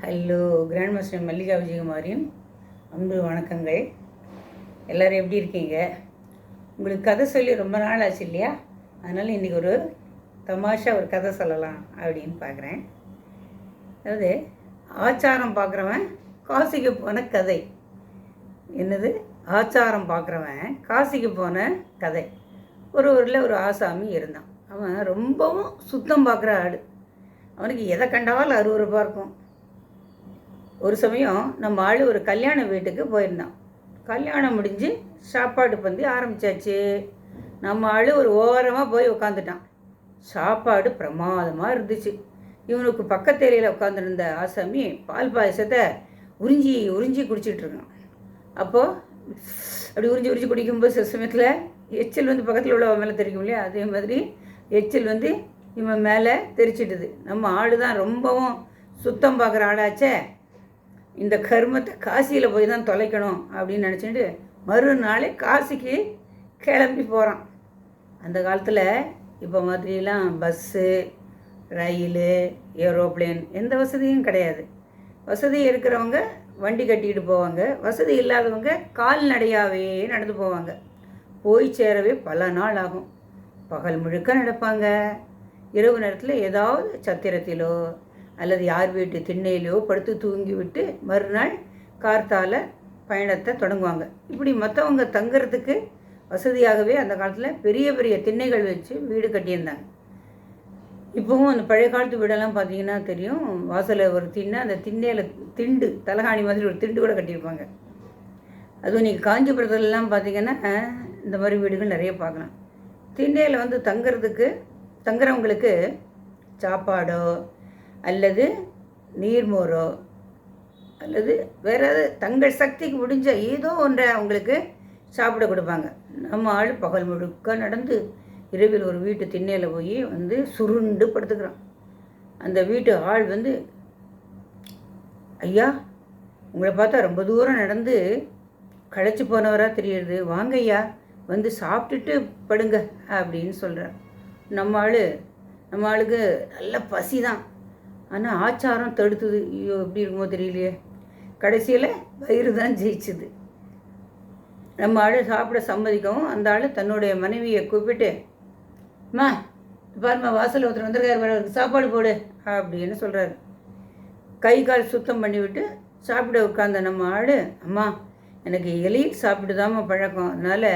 Hello grand master Mallika விஜயகுமாரின் அன்பு வணக்கங்கள். எல்லோரும் எப்படி இருக்கீங்க? உங்களுக்கு கதை சொல்லி ரொம்ப நாள் ஆச்சு இல்லையா? அதனால் இன்றைக்கி ஒரு தமாஷா ஒரு கதை சொல்லலாம் அப்படின்னு பார்க்குறேன். அதாவது ஆச்சாரம் பார்க்குறவன் காசிக்கு போன கதை. என்னது? ஆச்சாரம் பார்க்குறவன் காசிக்கு போன கதை. ஒரு ஊரில் ஒரு ஆசாமி இருந்தான். அவன் ரொம்பவும் சுத்தம் பார்க்குற ஆடு. அவனுக்கு எதை கண்டாலும் அருவருப்பாக இருக்கும். ஒரு சமயம் நம்ம ஆள் ஒரு கல்யாண வீட்டுக்கு போயிருந்தான். கல்யாணம் முடிஞ்சு சாப்பாடு பந்தி ஆரம்பித்தாச்சு. நம்ம ஆள் ஒரு ஓரமாக போய் உட்காந்துட்டான். சாப்பாடு பிரமாதமாக இருந்துச்சு. இவனுக்கு பக்கத்தேரியில் உட்காந்துருந்த ஆசாமி பால் பாயசத்தை உறிஞ்சி உறிஞ்சி குடிச்சிட்ருக்கான். அப்போது அப்படி உறிஞ்சி உறிஞ்சி குடிக்கும்போது சில சமயத்தில் எச்சில் வந்து பக்கத்தில் உள்ள மேலே தெரிக்கும் இல்லையா? அதே மாதிரி எச்சில் வந்து இவன் மேலே தெரிச்சிட்டுது. நம்ம ஆடு தான் ரொம்பவும் சுத்தம் பார்க்குற ஆடாச்சே, இந்த கர்மத்தை காசியில் போய் தான் தொலைக்கணும் அப்படின்னு நினச்சிட்டு மறுநாளே காசிக்கு கிளம்பி போகிறான். அந்த காலத்தில் இப்போ மாதிரிலாம் பஸ்ஸு, ரயில், ஏரோப்ளேன் எந்த வசதியும் கிடையாது. வசதி இருக்கிறவங்க வண்டி கட்டிக்கிட்டு போவாங்க, வசதி இல்லாதவங்க கால்நடையாகவே நடந்து போவாங்க. போய் சேரவே பல நாள் ஆகும். பகல் முழுக்க நடப்பாங்க. இரவு நேரத்தில் ஏதாவது சத்திரத்திலோ அல்லது யார் வீட்டு திண்ணையிலையோ படுத்து தூங்கி விட்டு மறுநாள் கார்த்தால பயணத்தை தொடங்குவாங்க. இப்படி மற்றவங்க தங்குறதுக்கு வசதியாகவே அந்த காலத்தில் பெரிய பெரிய திண்ணைகள் வச்சு வீடு கட்டியிருந்தாங்க. இப்போவும் அந்த பழைய காலத்து வீடெல்லாம் பார்த்தீங்கன்னா தெரியும், வாசலில் ஒரு திண்ணை, அந்த திண்ணையில் திண்டு தலகாணி மாதிரி ஒரு திண்டு கூட கட்டியிருப்பாங்க. அதுவும் நீங்கள் காஞ்சிபுரத்துலலாம் பார்த்தீங்கன்னா இந்த மாதிரி வீடுகள் நிறைய பார்க்கலாம். திண்ணையில் வந்து தங்குறவங்களுக்கு சாப்பாடோ அல்லது நீர்மோரோ அல்லது வேறு ஏதாவது தங்கள் சக்திக்கு முடிஞ்ச ஏதோ ஒன்றை அவங்களுக்கு சாப்பிட கொடுப்பாங்க. நம்ம ஆள் பகல் முழுக்க நடந்து இரவில் ஒரு வீட்டு திண்ணையில் போய் வந்து சுருண்டு படுத்துக்கிறான். அந்த வீட்டு ஆள் வந்து, ஐயா உங்களை பார்த்தா ரொம்ப தூரம் நடந்து களைச்சி போனவராக தெரியுது, வாங்க ஐயா வந்து சாப்பிட்டுட்டு படுங்க அப்படின்னு சொல்கிறார். நம்ம ஆளுக்கு நல்ல பசி தான், ஆனால் ஆச்சாரம் தடுத்துது. ஐயோ எப்படி இருக்குமோ தெரியலையே. கடைசியில் வயிறு தான் ஜெயிச்சுது. நம்ம ஆள் சாப்பிட சம்மதிக்கவும் அந்த ஆள் தன்னுடைய மனைவியை கூப்பிட்டு, அம்மா பாருமா வாசலில் ஒருத்தர் வந்திருக்காரு, அவருக்கு சாப்பாடு போடு அப்படின்னு சொல்கிறாரு. கை கால் சுத்தம் பண்ணிவிட்டு சாப்பிட உட்காந்த நம்ம ஆள், அம்மா எனக்கு இலையில் சாப்பிட்டுதாம்மா பழக்கம், அதனால்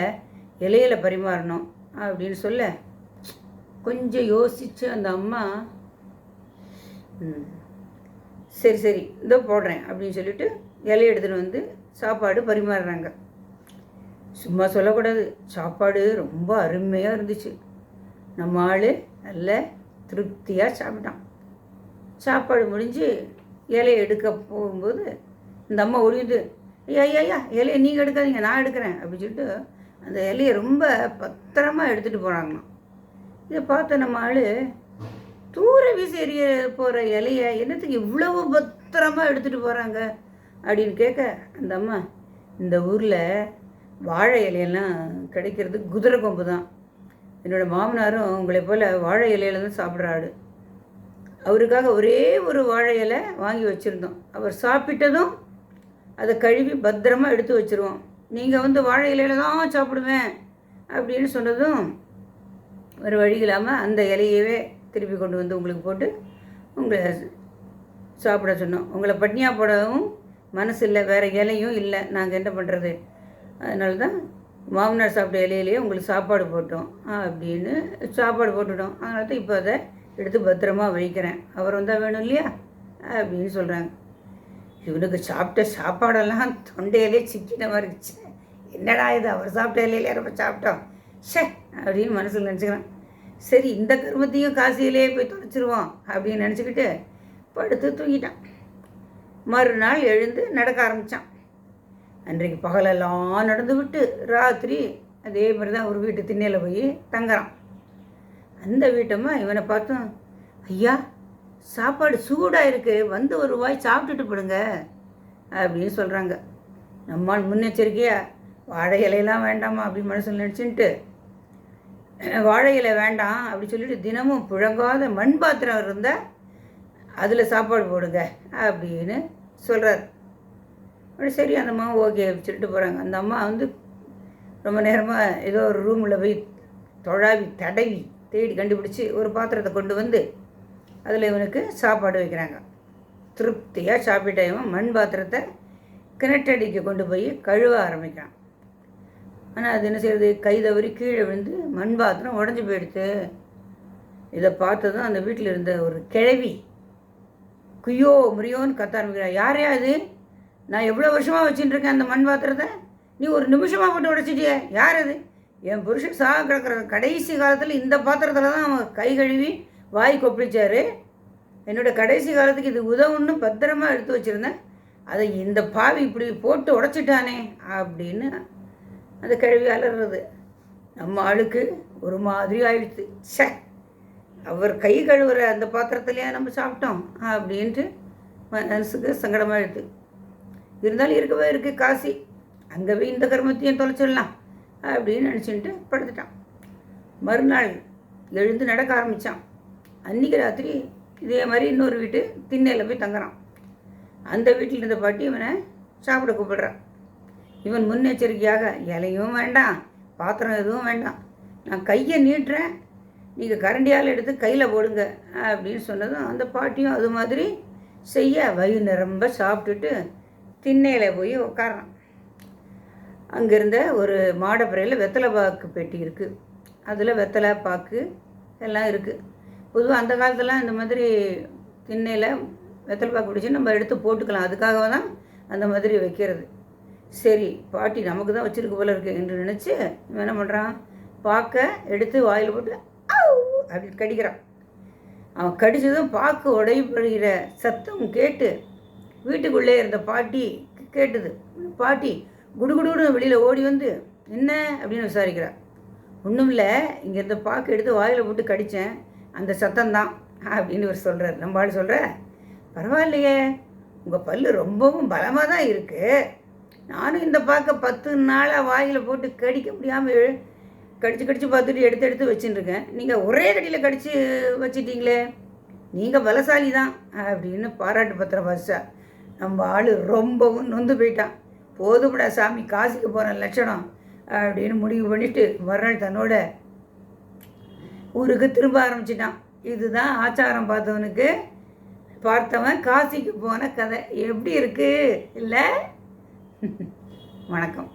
இலையில் பரிமாறணும் அப்படின்னு சொல்ல கொஞ்சம் யோசித்து அந்த அம்மா சரி இதோ போடுறேன் அப்படின்னு சொல்லிட்டு இலையை எடுத்துகிட்டு வந்து சாப்பாடு பரிமாறுறாங்க. சும்மா சொல்லக்கூடாது, சாப்பாடு ரொம்ப அருமையாக இருந்துச்சு. நம்ம ஆள் நல்ல திருப்தியாக சாப்பிட்டான். சாப்பாடு முடிஞ்சு இலையை எடுக்க போகும்போது இந்த அம்மா ஒழியுது, ஐயா இலையை நீங்கள் எடுக்காதீங்க, நான் எடுக்கிறேன் அப்படின்னு சொல்லிட்டு அந்த இலையை ரொம்ப பத்திரமாக எடுத்துகிட்டு போகிறாங்களாம். இதை பார்த்த நம்ம ஆள் தூர வீசி எறிய போகிற இலையை என்னத்துக்கு இவ்வளவு பத்திரமாக எடுத்துகிட்டு போகிறாங்க அப்படின்னு கேட்க அந்த அம்மா, இந்த ஊரில் வாழை இலையெல்லாம் கிடைக்கிறது குதிரை கொம்பு தான். என்னோடய மாமனாரும் உங்களை போல் வாழை இலையில தான் சாப்பிட்றாடு. அவருக்காக ஒரே ஒரு வாழை இலை வாங்கி வச்சுருந்தோம். அவர் சாப்பிட்டதும் அதை கழுவி பத்திரமாக எடுத்து வச்சுருவோம். நீங்கள் வந்து வாழை இலையில தான் சாப்பிடுவேன் அப்படின்னு சொன்னதும் ஒரு வழி இல்லாமல் அந்த இலையவே திருப்பி கொண்டு வந்து உங்களுக்கு போட்டு உங்களை சாப்பிட சொன்னோம். உங்களை பட்னியாக போடவும் மனசு இல்லை, வேறு இலையும் இல்லை, நாங்கள் என்ன பண்ணுறது, அதனால தான் மாமனார் சாப்பிட்ட இலையிலேயே உங்களுக்கு சாப்பாடு போட்டோம் அப்படின்னு சாப்பாடு போட்டுட்டோம். அதனால தான் இப்போ அதை எடுத்து பத்திரமா வைக்கிறேன், அவர் வந்தால் வேணும் இல்லையா அப்படின்னு சொல்கிறாங்க. இவனுக்கு சாப்பிட்ட சாப்பாடெல்லாம் தொண்டையிலே சிக்கின மாதிரி இருந்துச்சு. என்னடா இது, அவர் சாப்பிட்ட இலையிலே ரொம்ப சாப்பிட்டோம் ஷே அப்படின்னு மனசில் நினச்சிக்கிறேன். சரி இந்த கருமத்தையும் காசியிலே போய் தொலைச்சிருவோம் அப்படின்னு நினச்சிக்கிட்டு படுத்து தூங்கிட்டான். மறுநாள் எழுந்து நடக்க ஆரம்பித்தான். அன்றைக்கு பகலெல்லாம் நடந்து விட்டு ராத்திரி அதே மாதிரி தான் ஒரு வீட்டு திண்ணையில் போய் தங்குறான். அந்த வீட்டம்மா இவனை பார்த்தோம், ஐயா சாப்பாடு சூடாக இருக்குது, வந்து ஒரு வாய் சாப்பிட்டுட்டு போடுங்க அப்படின்னு சொல்கிறாங்க. நம்மால் முன்னெச்சரிக்கையாக வாழை இலையெல்லாம் வேண்டாமா அப்படின்னு மனசில் நினச்சின்ட்டு வாழை இலை வேண்டாம் அப்படி சொல்லிட்டு தினமும் புழங்காத மண் பாத்திரம் இருந்தால் அதில் சாப்பாடு போடுங்க அப்படின்னு சொல்கிறார். அப்படி சரி அந்த அம்மா ஓகே சொல்லிட்டு போகிறாங்க. அந்த அம்மா வந்து ரொம்ப நேரமாக ஏதோ ஒரு ரூமில் போய் தொழாவி தடவி தேடி கண்டுபிடிச்சி ஒரு பாத்திரத்தை கொண்டு வந்து அதில் இவனுக்கு சாப்பாடு வைக்கிறாங்க. திருப்தியாக சாப்பிட்ட இவன் மண் பாத்திரத்தை கிணற்றடிக்கு கொண்டு போய் கழுவ ஆரம்பிக்கிறான். ஆனால் அது என்ன செய்யுது, கை தவறி கீழே விழுந்து மண் பாத்திரம் உடஞ்சி போயிடுத்து. இதை பார்த்ததும் அந்த வீட்டில் இருந்த ஒரு கிழவி குய்யோ முறியோன்னு கத்த ஆரம்பிக்கிறான். யாரையா அது? நான் எவ்வளோ வருஷமாக வச்சுட்டுருக்கேன் அந்த மண் பாத்திரத்தை, நீ ஒரு நிமிஷமாக போட்டு உடைச்சிட்டியே, யார் அது? என் புருஷன் சாக கிடக்கிற கடைசி காலத்தில் இந்த பாத்திரத்தில் தான் அவன் கை கழுவி வாய் கொப்பளிச்சார். என்னோடய கடைசி காலத்துக்கு இது உதவுன்னு பத்திரமா எடுத்து வச்சுருந்தேன், அதை இந்த பாவி இப்படி போட்டு உடைச்சிட்டானே அப்படின்னு அந்த கிழவி அலறது. நம்ம ஆளுக்கு ஒரு மாதிரி ஆயிடுச்சு. சே, அவர் கை கழுவுற அந்த பாத்திரத்துலையே நம்ம சாப்பிட்டோம் அப்படின்ட்டு மனசுக்கு சங்கடமாக எடுத்து. இருந்தாலும் இருக்கவே இருக்குது காசி, அங்கே போய் இந்த கர்மத்தையும் தொலைச்சிடலாம் அப்படின்னு நினச்சிட்டு படுத்துட்டான். மறுநாள் எழுந்து நடக்க ஆரம்பித்தான். அன்றைக்கி ராத்திரி இதே மாதிரி இன்னொரு வீட்டு திண்ணையில் போய் தங்குறான். அந்த வீட்டில் இருந்த பாட்டி இவனை சாப்பிட கூப்பிடுறான். இவன் முன்னெச்சரிக்கையாக இலையும் வேண்டாம் பாத்திரம் எதுவும் வேண்டாம், நான் கையை நீட்டுறேன், நீங்கள் கரண்டியால் எடுத்து கையில் போடுங்க அப்படின்னு சொன்னதும் அந்த பாட்டியும் அது மாதிரி செய்ய வயிறு நிரம்ப சாப்பிட்டுட்டு திண்ணையில் போய் உட்காரான். அங்கேருந்த ஒரு மாடப்புறையில் வெத்தலை பாக்கு பெட்டி இருக்குது. அதில் வெத்தலை பாக்கு எல்லாம் இருக்குது. பொதுவாக அந்த காலத்துலாம் இந்த மாதிரி திண்ணையில் வெத்தலை பாக்கு பிடிச்சி நம்ம எடுத்து போட்டுக்கலாம், அதுக்காக தான் அந்த மாதிரி வைக்கிறது. சரி, பாட்டி நமக்கு தான் வச்சுருக்கு போல இருக்குது என்று நினச்சி இவன் என்ன பண்ணுறான், பாக்கை எடுத்து வாயில் போட்டு அப்படி கடிக்கிறான். அவன் கடித்ததும் பாக்கு உடைப்படுகிற சத்தம் கேட்டு வீட்டுக்குள்ளே இருந்த பாட்டி கேட்டுது. பாட்டி குடுகுடுன்னு வெளியில் ஓடி வந்து என்ன அப்படின்னு விசாரிக்கிறான். ஒன்றும் இல்லை, இங்கே இருந்த பாக்கு எடுத்து வாயில் போட்டு கடித்தேன், அந்த சத்தம்தான் அப்படின்னு இவர் சொல்கிறார். நம்ம ஆள் சொல்கிற, பரவாயில்லையே, உங்கள் பல்லு ரொம்பவும் பலமாக தான் இருக்குது, நானும் இந்த பாக்கை 10 நாளாக வாயில் போட்டு கடிக்க முடியாமல் கடிச்சு பார்த்துட்டு எடுத்து வச்சுட்டுருக்கேன், நீங்கள் ஒரே கடியில் கடித்து வச்சிட்டிங்களே, நீங்கள் பலசாலி தான் அப்படின்னு பாராட்டு பத்திரம் வாசிச்சா. நம்ம ஆள் ரொம்பவும் நொந்து போயிட்டான். போதும்டா சாமி, காசிக்கு போகிற லட்சணம் அப்படின்னு முடிவு பண்ணிவிட்டு மறுநாள் தன்னோட ஊருக்கு திரும்ப ஆரம்பிச்சிட்டான். இதுதான் ஆச்சாரம் பார்த்தவன் காசிக்கு போன கதை. எப்படி இருக்குது இல்லை? வணக்கம்.